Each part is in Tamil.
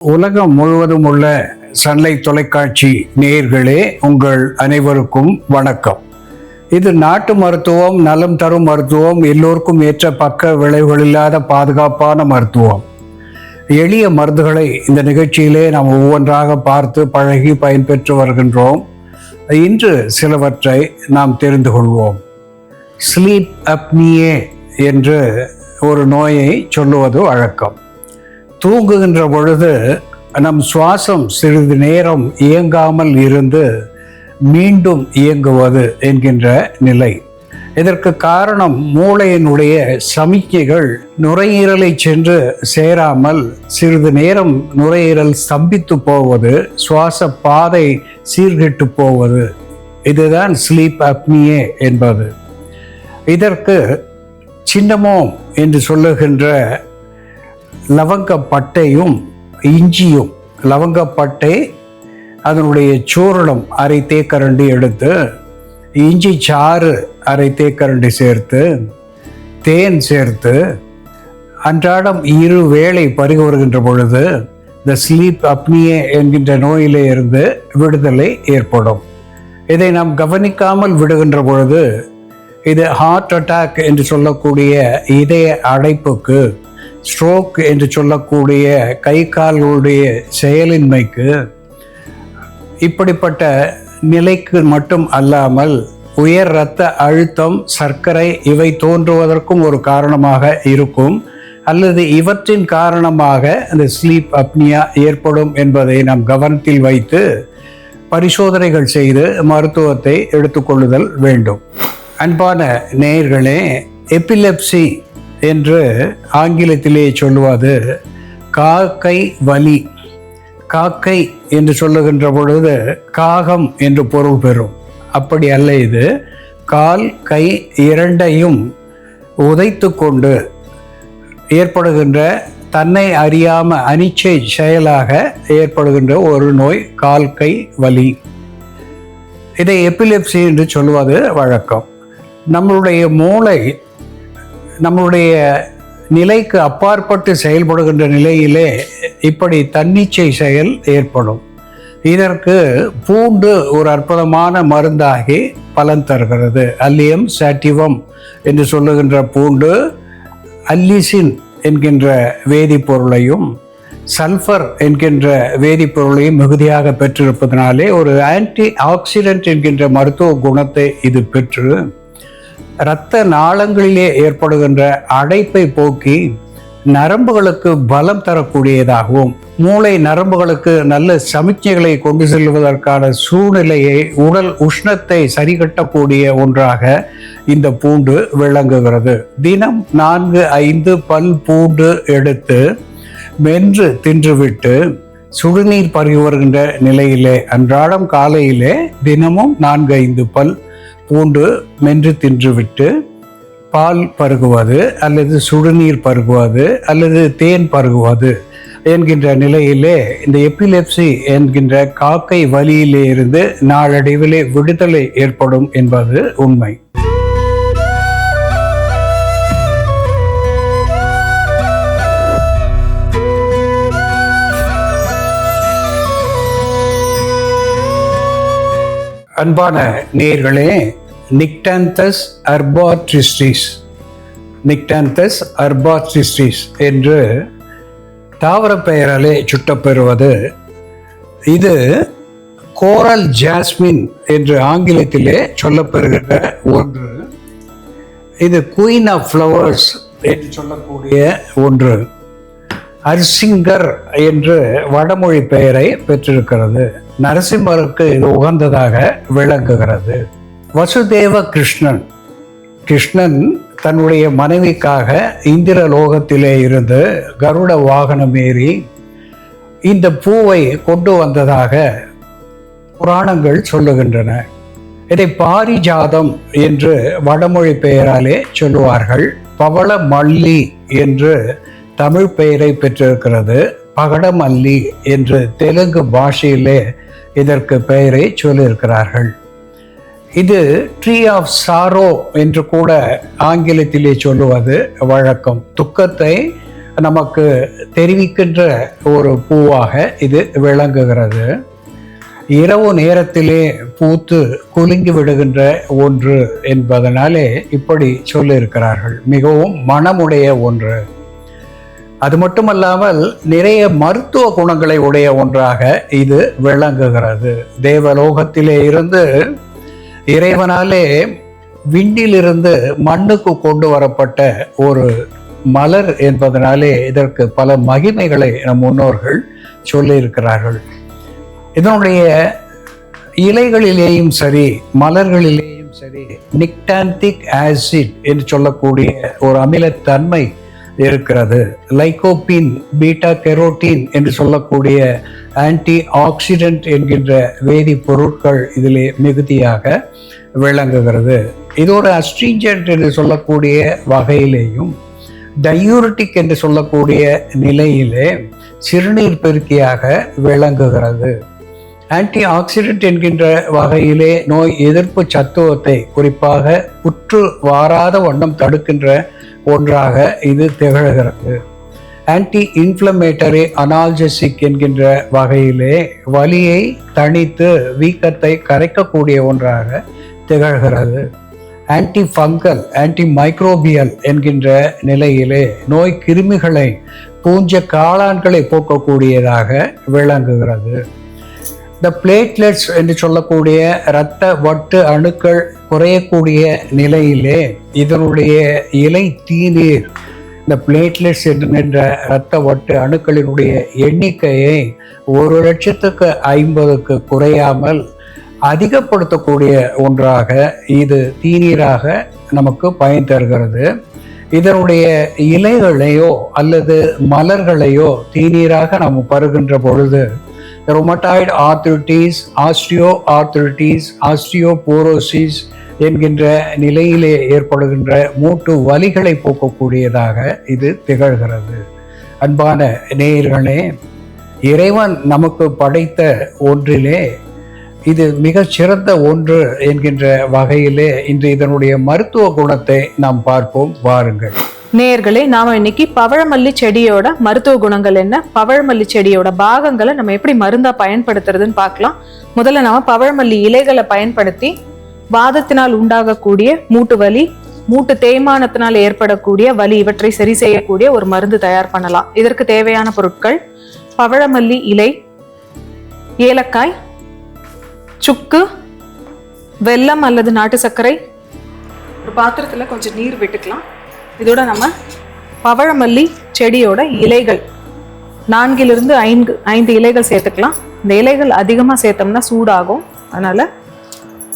உலகம் முழுவதும் உள்ள சன்லைட் தொலைக்காட்சி நேயர்களே, உங்கள் அனைவருக்கும் வணக்கம். இது நாட்டு மருத்துவம், நலம் தரும் மருத்துவம், எல்லோருக்கும் ஏற்ற பக்க விளைவுகள் இல்லாத பாதுகாப்பான மருத்துவம். எளிய மருந்துகளை இந்த நிகழ்ச்சியிலே நாம் ஒவ்வொன்றாக பார்த்து பழகி பயன்பெற்று வருகின்றோம். இன்று சிலவற்றை நாம் தெரிந்து கொள்வோம். ஸ்லீப் அப்னியே என்று ஒரு நோயை சொல்லுவது வழக்கம். தூங்குகின்ற பொழுது நம் சுவாசம் சிறிது நேரம் இயங்காமல் இருந்து மீண்டும் இயங்குவது என்கின்ற நிலை. இதற்கு காரணம் மூளையினுடைய சமிக்ஞைகள் நுரையீரலை சென்று சேராமல் சிறிது நேரம் நுரையீரல் ஸ்தம்பித்து போவது, சுவாச பாதை சீர்கெட்டு போவது. இதுதான் ஸ்லீப் அப்னியே என்பது. இதற்கு சின்னமோம் என்று சொல்லுகின்ற லவங்கப்பட்டையும் இஞ்சியும், லவங்கப்பட்டை அதனுடைய சூரணம் அரை தேக்கரண்டி எடுத்து, இஞ்சி சாறு அரை தேக்கரண்டி சேர்த்து, தேன் சேர்த்து அன்றாடம் 2 வேளை பருகி வருகின்ற பொழுது இந்த ஸ்லீப் அப்னியே என்கின்ற நோயிலே இருந்து விடுதலை ஏற்படும். இதை நாம் கவனிக்காமல் விடுகின்ற பொழுது இது ஹார்ட் அட்டாக் என்று சொல்லக்கூடிய இதய அடைப்புக்கு, ஸ்ட்ரோக் என்று சொல்லக்கூடிய கை கால்களுடைய செயலின்மைக்கு, இப்படிப்பட்ட நிலைக்கு மட்டும் அல்லாமல் உயர் இரத்த அழுத்தம், சர்க்கரை இவை தோன்றுவதற்கும் ஒரு காரணமாக இருக்கும். அல்லது இவற்றின் காரணமாக அந்த ஸ்லீப் அப்னியா ஏற்படும் என்பதை நாம் கவனத்தில் வைத்து பரிசோதனைகள் செய்து மருத்துவத்தை எடுத்துக்கொள்ளுதல் வேண்டும். அன்பான நேயர்களே, எபிலெப்சி என்று ஆங்கிலத்திலே சொல்லுவது காக்கை வலி. காக்கை என்று சொல்லுகின்ற பொழுது காகம் என்று பொருள் பெறும். அப்படி அல்ல, இது கால் கை இரண்டையும் உதைத்து கொண்டு ஏற்படுகின்ற தன்னை அறியாம அனிச்சை செயலாக ஏற்படுகின்ற ஒரு நோய் கால் கை வலி. இதை எபிலெப்சி என்று சொல்வது வழக்கம். நம்மளுடைய மூளை நம்முடைய நிலைக்கு அப்பாற்பட்டு செயல்படுகின்ற நிலையிலே இப்படி தன்னிச்சை செயல் ஏற்படும். இதற்கு பூண்டு ஒரு அற்புதமான மருந்தாகி பலன் தருகிறது. அல்லியம் சாட்டிவம் என்று சொல்லுகின்ற பூண்டு அல்லிசின் என்கின்ற வேதிப்பொருளையும் சல்ஃபர் என்கின்ற வேதிப்பொருளையும் மிகுதியாக பெற்றிருப்பதனாலே ஒரு ஆன்டி ஆக்சிடென்ட் என்கின்ற மருத்துவ குணத்தை இது பெற்று இரத்த நாளங்களிலே ஏற்படுகின்ற அடைப்பை போக்கி நரம்புகளுக்கு பலம் தரக்கூடியதாகவும், மூளை நரம்புகளுக்கு நல்ல சமிக்ஞைகளை கொண்டு செல்வதற்கான சூழ்நிலையை, உடல் உஷ்ணத்தை சரிகட்டக்கூடிய ஒன்றாக இந்த பூண்டு விளங்குகிறது. தினம் 4-5 பல் பூண்டு எடுத்து மென்று தின்றுவிட்டு சுடுநீர் பருகி வருகின்ற நிலையிலே அன்றாடம் காலையிலே தினமும் 4-5 பல் பூண்டு மென்று தின்றுவிட்டு பால் பருகுவது அல்லது சுடுநீர் பருகுவது அல்லது தேன் பருகுவது என்கின்ற நிலையிலே இந்த எபிலெப்சி என்கின்ற காக்கை வலியிலே இருந்து நாளடைவிலே விடுதலை ஏற்படும் என்பது உண்மை. அன்பான நேயர்களே, நிக்டாந்தஸ் அர்பாட்ரிஸ்டிஸ், நிக்டாந்தஸ் அர்பாட்ரிஸ்டிஸ் என்று தாவர பெயராலே சுட்டப்பெறுவது, இது கோரல் ஜாஸ்மின் என்று ஆங்கிலத்திலே சொல்லப்பெறுகின்ற ஒன்று. இது குயின் ஆஃப் ஃப்ளவர்ஸ் என்று சொல்லக்கூடிய ஒன்று. அர்சிங்கர் என்று வடமொழி பெயரை பெற்றிருக்கிறது. நரசிம்மருக்கு இது உகந்ததாக விளங்குகிறது. வசுதேவ கிருஷ்ணன் தன்னுடைய மனைவிக்காக இந்திர லோகத்திலே இருந்து கருட வாகனம் ஏறி இந்த பூவை கொண்டு வந்ததாக புராணங்கள் சொல்லுகின்றன. இதை பாரிஜாதம் என்று வடமொழி பெயராலே சொல்லுவார்கள். பவள மல்லி என்று தமிழ் பெயரை பெற்றிருக்கிறது. பகடமல்லி என்று தெலுங்கு பாஷையிலே இதற்கு பெயரை சொல்லியிருக்கிறார்கள். இது ட்ரீ ஆஃப் சாரோ என்று கூட ஆங்கிலத்திலே சொல்லுவது வழக்கம். துக்கத்தை நமக்கு தெரிவிக்கின்ற ஒரு பூவாக இது விளங்குகிறது. இரவு நேரத்திலே பூத்து குலுங்கி விடுகின்ற ஒன்று என்பதனாலே இப்படி சொல்லியிருக்கிறார்கள். மிகவும் மனமுடைய ஒன்று. அது மட்டுமல்லாமல் நிறைய மருத்துவ குணங்களை உடைய ஒன்றாக இது விளங்குகிறது. தேவலோகத்திலே இருந்து இறைவனாலே விண்ணிலிருந்து மண்ணுக்கு கொண்டு வரப்பட்ட ஒரு மலர் என்பதனாலே இதற்கு பல மகிமைகளை நம் முன்னோர்கள் சொல்லியிருக்கிறார்கள். இதனுடைய இலைகளிலேயும் சரி மலர்களிலேயும் சரி நிக்டாந்திக் ஆசிட் என்று சொல்லக்கூடிய ஒரு அமிலத்தன்மை இருக்கிறது. லைகோபின், பீட்டா கெரோட்டின் என்று சொல்லக்கூடிய ஆன்டி ஆக்சிடென்ட் என்கின்ற வேதிப்பொருட்கள் இதிலே மிகுதியாக விளங்குகிறது. இது ஒரு அஸ்ட்ரிஞ்சன்ட் என்று சொல்லக்கூடிய வகையிலேயும் டயூரிட்டிக் என்று சொல்லக்கூடிய நிலையிலே சிறுநீர் பெருக்கியாக விளங்குகிறது. ஆன்டி ஆக்சிடென்ட் என்கின்ற வகையிலே நோய் எதிர்ப்பு சத்துவத்தை குறிப்பாக உற்று வாராத வண்ணம் தடுக்கின்ற ஒன்றாக இது திகழ்கிறது. ஆன்டி இன்ஃப்ளமேட்டரி அனால்ஜெசிக் என்கின்ற வகையிலே வலியை தணித்து வீக்கத்தை கரைக்கக்கூடிய ஒன்றாக திகழ்கிறது. ஆன்டி ஃபங்கல், ஆன்டி மைக்ரோபியல் என்கின்ற நிலையிலே நோய் கிருமிகளை, பூஞ்ச காளான்களை போக்கக்கூடியதாக விளங்குகிறது. இந்த பிளேட்லெட்ஸ் என்று சொல்லக்கூடிய இரத்த வட்டு அணுக்கள் குறையக்கூடிய நிலையிலே இதனுடைய இலை தீநீர் இந்த பிளேட்லெட்ஸ் என்ற இரத்த வட்டு அணுக்களினுடைய எண்ணிக்கையை 1,50,000க்கு குறையாமல் அதிகப்படுத்தக்கூடிய ஒன்றாக இது தீநீராக நமக்கு பயன் தருகிறது. இதனுடைய இலைகளையோ அல்லது மலர்களையோ தீநீராக நாம் பருகின்ற பொழுது rheumatoid arthritis, osteo arthritis, osteoporosis என்கின்ற நிலையிலே ஏற்படுகின்ற மூட்டு வலிகளை போக்கக்கூடியதாக இது திகழ்கிறது. அன்பான நேயர்களே, இறைவன் நமக்கு படைத்த ஒன்றிலே இது மிகச் சிறந்த ஒன்று என்கின்ற வகையிலே இன்று இதனுடைய மருத்துவ குணத்தை நாம் பார்ப்போம். வாருங்கள் நேயர்களே, நாம இன்னைக்கு பவழமல்லி செடியோட மருத்துவ குணங்கள் என்ன, பவழமல்லி செடியோட பாகங்களை நம்ம எப்படி மருந்தா பயன்படுத்துறதுன்னு பார்க்கலாம். முதல்ல நாம பவழமல்லி இலைகளை பயன்படுத்தி வாதத்தினால் உண்டாகக்கூடிய மூட்டு வலி, மூட்டு தேய்மானத்தினால் ஏற்படக்கூடிய வலி இவற்றை சரி செய்யக்கூடிய ஒரு மருந்து தயார் பண்ணலாம். இதற்கு தேவையான பொருட்கள்: பவழமல்லி இலை, ஏலக்காய், சுக்கு, வெல்லம் அல்லது நாட்டு சர்க்கரை. ஒரு பாத்திரத்துல கொஞ்சம் நீர் விட்டுக்கலாம். இதோட நம்ம பவழமல்லி செடியோட இலைகள் 4 to 5 இலைகள் சேர்த்துக்கலாம். இந்த இலைகள் அதிகமாக சேர்த்தோம்னா சூடாகும். அதனால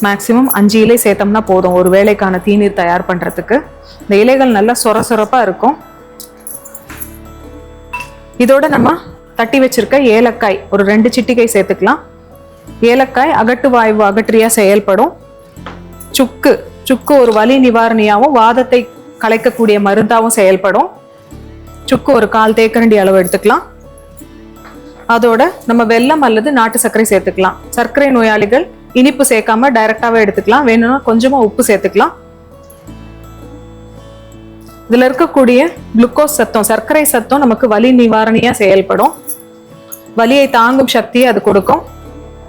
மேக்சிமம் 5 இலை சேர்த்தோம்னா போதும் ஒரு வேளைக்கான தீநீர் தயார் பண்ணுறதுக்கு. இந்த இலைகள் நல்லா சொரசொரப்பாக இருக்கும். இதோட நம்ம தட்டி வச்சிருக்க ஏலக்காய் ஒரு 2 சிட்டிகை சேர்த்துக்கலாம். ஏலக்காய் அகட்டு வாயு அகற்றியா செயல்படும். சுக்கு ஒரு வலி நிவாரணியாகவும் வாதத்தை கலைக்கக்கூடிய மருந்தாகவும் செயல்படும். சுக்கு ஒரு 1/4 தேக்கரண்டி அளவு எடுத்துக்கலாம். அதோட நம்ம வெல்லம் அல்லது நாட்டு சர்க்கரை சேர்த்துக்கலாம். சர்க்கரை நோயாளிகள் இனிப்பு சேர்க்காம டைரக்டாவே எடுத்துக்கலாம். வேணும்னா கொஞ்சமா உப்பு சேர்த்துக்கலாம். இதுல இருக்கக்கூடிய குளுக்கோஸ் சத்தம், சர்க்கரை சத்தம் நமக்கு வலி நிவாரணியா செயல்படும். வலியை தாங்கும் சக்தியை அது கொடுக்கும்.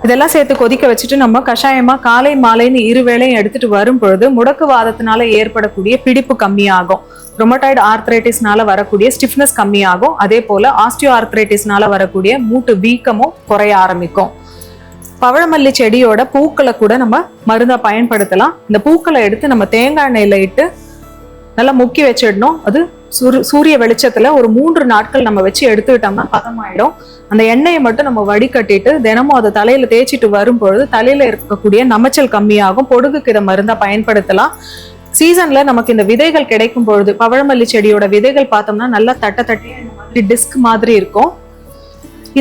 இதெல்லாம் சேர்த்து கொதிக்க வச்சுட்டு நம்ம கஷாயமா காலை மாலைன்னு 2 வேளையும் எடுத்துட்டு வரும் பொழுது முடக்குவாதத்தினால ஏற்படக்கூடிய பிடிப்பு கம்மியாகும். ருமட்டாய்டு ஆர்த்ரைட்டிஸ்னால வரக்கூடிய ஸ்டிஃப்னஸ் கம்மியாகும். அதே போல ஆஸ்டியோ ஆர்த்ரைட்டிஸ்னால வரக்கூடிய மூட்டு வீக்கமும் குறைய ஆரம்பிக்கும். பவழமல்லி செடியோட பூக்களை கூட நம்ம மருந்தா பயன்படுத்தலாம். இந்த பூக்களை எடுத்து நம்ம தேங்காய் எண்ணெயில இட்டு நல்லா முக்கி வச்சிடணும். அது சூரிய வெளிச்சத்துல ஒரு 3 நாட்கள் நம்ம வச்சு எடுத்துக்கிட்டோம்னா பதமாயிடும். அந்த எண்ணெயை மட்டும் நம்ம வடிகட்டிட்டு தினமும் அதை தலையில தேய்ச்சிட்டு வரும்பொழுது தலையில இருக்கக்கூடிய நமைச்சல் கம்மியாகும். பொடுகுக்கு இதை மருந்தா பயன்படுத்தலாம். சீசன்ல நமக்கு இந்த விதைகள் கிடைக்கும் பொழுது பவழமல்லி செடியோட விதைகள் பார்த்தோம்னா நல்லா தட்டியா இந்த மாதிரி டிஸ்க் மாதிரி இருக்கும்.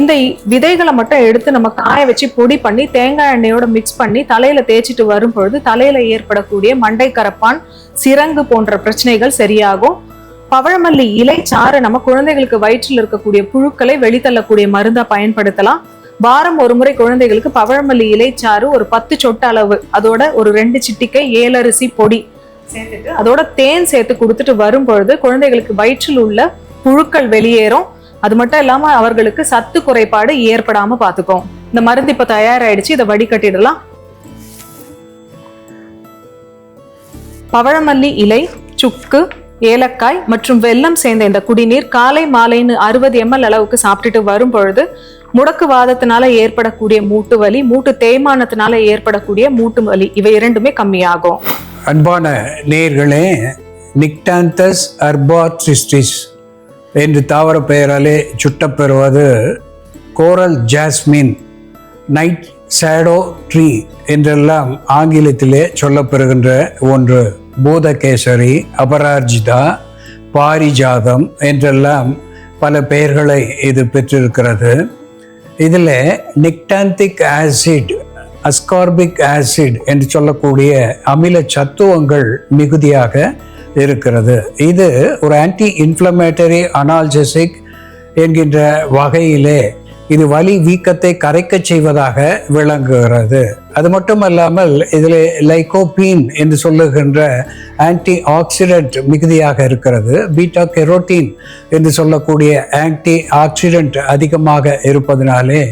இந்த விதைகளை மட்டும் எடுத்து நம்ம காய வச்சு பொடி பண்ணி தேங்காய் எண்ணெயோட மிக்ஸ் பண்ணி தலையில தேய்ச்சிட்டு வரும் பொழுது தலையில ஏற்படக்கூடிய மண்டை கரப்பான், சிரங்கு போன்ற பிரச்சனைகள் சரியாகும். பவழமல்லி இலை சாறு நம்ம குழந்தைகளுக்கு வயிற்றில் இருக்கக்கூடிய புழுக்களை வெளித்தள்ளக்கூடிய மருந்தா பயன்படுத்தலாம். வாரம் ஒரு முறை குழந்தைகளுக்கு பவழமல்லி இலை சாறு ஒரு 10 சொட்டு அளவு, அதோட ஒரு 2 சிட்டிகை ஏலரிசி பொடி சேர்த்துட்டு அதோட தேன் சேர்த்து கொடுத்துட்டு வரும் பொழுது குழந்தைகளுக்கு வயிற்றில் உள்ள புழுக்கள் வெளியேறும். அது மட்டும் இல்லாம அவர்களுக்கு சத்து குறைபாடு ஏற்படாம பாத்துக்கும். இந்த மருந்து இப்ப தயாராயிடுச்சு, இதை வடிகட்டிடலாம். பவழமல்லி இலை, சுக்கு, ஏலக்காய் மற்றும் வெல்லம் சேர்ந்த இந்த குடிநீர் காலை மாலைன்னு 60 ml அளவுக்கு சாப்பிட்டுட்டு வரும் பொழுது முடக்குவாதத்தினால ஏற்படக்கூடிய மூட்டு வலி, மூட்டு தேய்மானத்தினால ஏற்படக்கூடிய மூட்டு வலி, இவை இரண்டுமே கம்மியாகும். அன்பான நேயர்களே, நிக்டாந்தஸ் அர்பாட்ரிஸ்டிஸ் என்று தாவர பெயராலே சுட்டப்பெறுவது கோரல் ஜாஸ்மின், நைட் ஷேடோ ட்ரீ என்றெல்லாம் ஆங்கிலத்திலே சொல்லப்பெறுகின்ற ஒன்று. பூதகேசரி, அபராஜிதா, பாரிஜாதம் என்றெல்லாம் பல பெயர்களை இது பெற்றிருக்கிறது. இதில் நிக்டாந்திக் ஆசிட், அஸ்கார்பிக் ஆசிட் என்று சொல்லக்கூடிய அமில சத்துவங்கள் மிகுதியாக இருக்கிறது. இது ஒரு ஆன்டி இன்ஃப்ளமேட்டரி அனால்ஜெசிக் என்கின்ற வகையிலே இது வலி வீக்கத்தை கரைக்க செய்வதாக விளங்குகிறது. அது மட்டுமல்லாமல் இதில் லைகோபீன் என்று சொல்லுகின்ற ஆன்டி ஆக்சிடென்ட் மிகுதியாக இருக்கிறது. பீட்டா கெரோட்டின் என்று சொல்லக்கூடிய ஆன்டி ஆக்சிடென்ட் அதிகமாக இருப்பதனாலே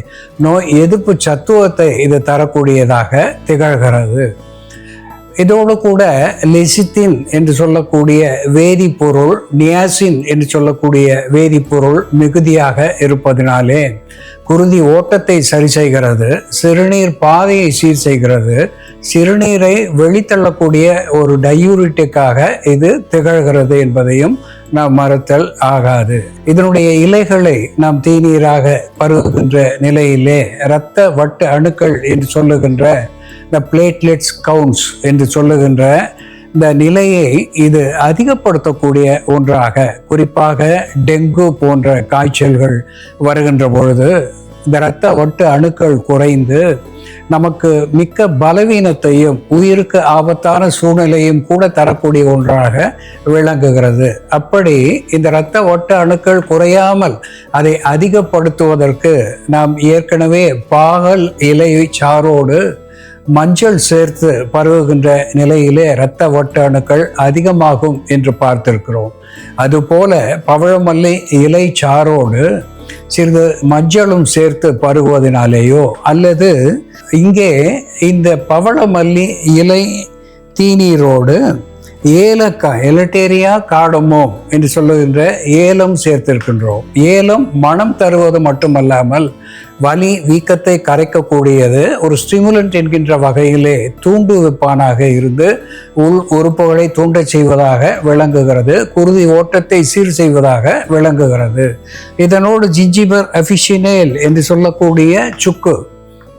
நோய் எதிர்ப்பு சத்துவத்தை இது தரக்கூடியதாக திகழ்கிறது. இதோடு கூட லெசித்தின் என்று சொல்லக்கூடிய வேதிப்பொருள், நியாசின் என்று சொல்லக்கூடிய வேதிப்பொருள் மிகுதியாக இருப்பதனாலே குருதி ஓட்டத்தை சரி செய்கிறது, சிறுநீர் பாதையை சீர் செய்கிறது, சிறுநீரை வெளித்தள்ளக்கூடிய ஒரு டயூரிட்டிக்காக இது திகழ்கிறது என்பதையும் நாம் மறத்தல் ஆகாது. இதனுடைய இலைகளை நாம் தேநீராக பருகுகின்ற நிலையிலே இரத்த வட்டு அணுக்கள் என்று சொல்லுகின்ற இந்த பிளேட்லெட்ஸ் கவுண்ட்ஸ் என்று சொல்லுகின்ற இந்த நிலையை இது அதிகப்படுத்தக்கூடிய ஒன்றாக, குறிப்பாக டெங்கு போன்ற காய்ச்சல்கள் வருகின்ற பொழுது இந்த இரத்த வட்டு அணுக்கள் குறைந்து நமக்கு மிக்க பலவீனத்தையும் உயிருக்கு ஆபத்தான சூழ்நிலையும் கூட தரக்கூடிய ஒன்றாக விளங்குகிறது. அப்படி இந்த இரத்த வட்டு அணுக்கள் குறையாமல் அதை அதிகப்படுத்துவதற்கு நாம் ஏற்கனவே பாகல் இலை சாரோடு மஞ்சள் சேர்த்து பரவுகின்ற நிலையிலே இரத்த வட்டு அணுக்கள் அதிகமாகும் என்று பார்த்திருக்கிறோம். அதுபோல பவழமல்லி இலை சாரோடு சிறிது மஞ்சளும் சேர்த்து பருகுவதனாலேயோ அல்லது இங்கே இந்த பவழமல்லி இலை தீநீரோடு ஏலக்காய், எலட்டேரியா காடமோம் என்று சொல்லுகின்ற ஏலம் சேர்த்திருக்கின்றோம். ஏலம் மனம் தருவது மட்டுமல்லாமல் வலி வீக்கத்தை கரைக்கக்கூடியது, ஒரு ஸ்டிமுலண்ட் என்கின்ற வகையிலே தூண்டுவிப்பானாக இருந்து உள் உறுப்புகளை தூண்டச் செய்வதாக விளங்குகிறது, குருதி ஓட்டத்தை சீர் செய்வதாக விளங்குகிறது. இதனோடு ஜிஞ்சிபர் அஃபிஷினேல் என்று சொல்லக்கூடிய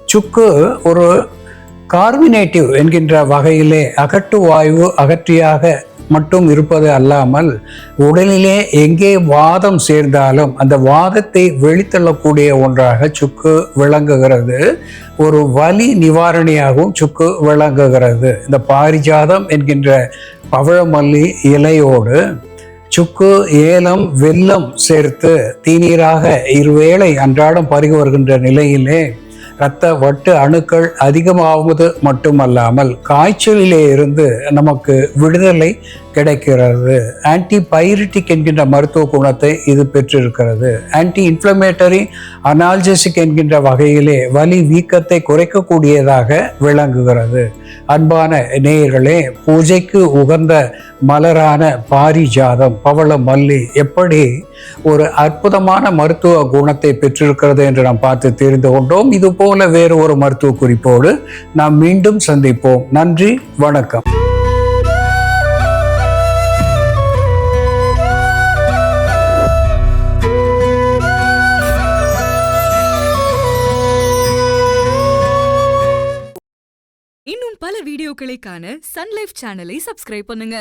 சுக்கு ஒரு கார்பினேட்டிவ் என்கின்ற வகையிலே அகட்டு வாயு அகற்றியாக மட்டும் இருப்பது அல்லாமல் உடலிலே எங்கே வாதம் சேர்ந்தாலும் அந்த வாதத்தை வெளித்தள்ளக்கூடிய ஒன்றாக சுக்கு விளங்குகிறது. ஒரு வலி நிவாரணியாகவும் சுக்கு விளங்குகிறது. இந்த பாரிஜாதம் என்கின்ற பவழமல்லி இலையோடு சுக்கு, ஏலம், வெல்லம் சேர்த்து தீநீராக இருவேளை அன்றாடம் பருகி வருகின்ற நிலையிலே இரத்த வட்டு அணுக்கள் அதிகமாவது மட்டுமல்லாமல் காய்ச்சலிலே இருந்து நமக்கு விடுதலை கிடைக்கிறது. ஆன்டிபைரிட்டிக் என்கின்ற மருத்துவ குணத்தை இது பெற்றிருக்கிறது. ஆன்டி இன்ஃப்ளமேட்டரி அனால்ஜெசிக் என்கின்ற வகையிலே வலி வீக்கத்தை குறைக்கக்கூடியதாக விளங்குகிறது. அன்பான நேயர்களே, பூஜைக்கு உகந்த மலரான பாரிஜாதம், பவழமல்லி எப்படி ஒரு அற்புதமான மருத்துவ குணத்தை பெற்றிருக்கிறது என்று நாம் பார்த்து தெரிந்து கொண்டோம். இது போல வேறு ஒரு மருத்துவ குறிப்போடு நாம் மீண்டும் சந்திப்போம். நன்றி, வணக்கம். இன்னும் பல வீடியோக்களை காண சன் லைஃப் சேனலை சப்ஸ்கிரைப் பண்ணுங்க.